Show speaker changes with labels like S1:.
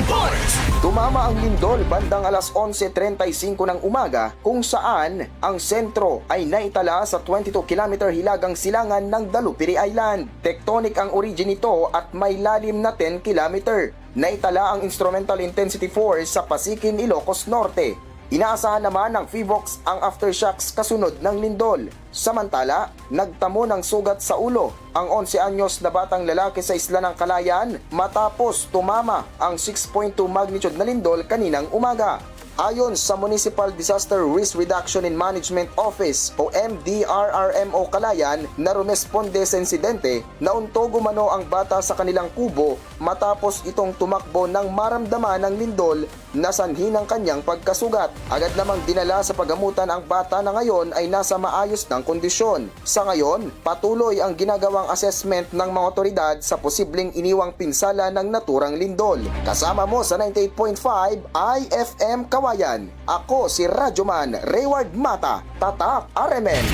S1: Sports!
S2: Tumama ang lindol bandang alas 11:35 ng umaga kung saan ang sentro ay naitala sa 22-kilometer hilagang silangan ng Dalupiri Island. Tectonic ang origin nito at may lalim na 10 kilometer. Naitala ang instrumental intensity force sa Pasikin, Ilocos Norte. Inaasahan naman ng PHIVOLCS ang aftershocks kasunod ng lindol. Samantala, nagtamo ng sugat sa ulo ang 11 anyos na batang lalaki sa Isla ng Kalayaan matapos tumama ang 6.2 magnitude na lindol kaninang umaga. Ayon sa Municipal Disaster Risk Reduction and Management Office o MDRRMO Calayan na rumesponde sa insidente, nauntog umano ang bata sa kanilang kubo matapos itong tumakbo nang maramdaman ng lindol na sanhi ng kanyang pagkasugat. Agad namang dinala sa pagamutan ang bata na ngayon ay nasa maayos ng kondisyon. Sa ngayon, patuloy ang ginagawang assessment ng mga otoridad sa posibleng iniwang pinsala ng naturang lindol. Kasama mo sa 98.5 IFM Kawayan. Ako si Radyoman Rayward Mata, Tatak RMN.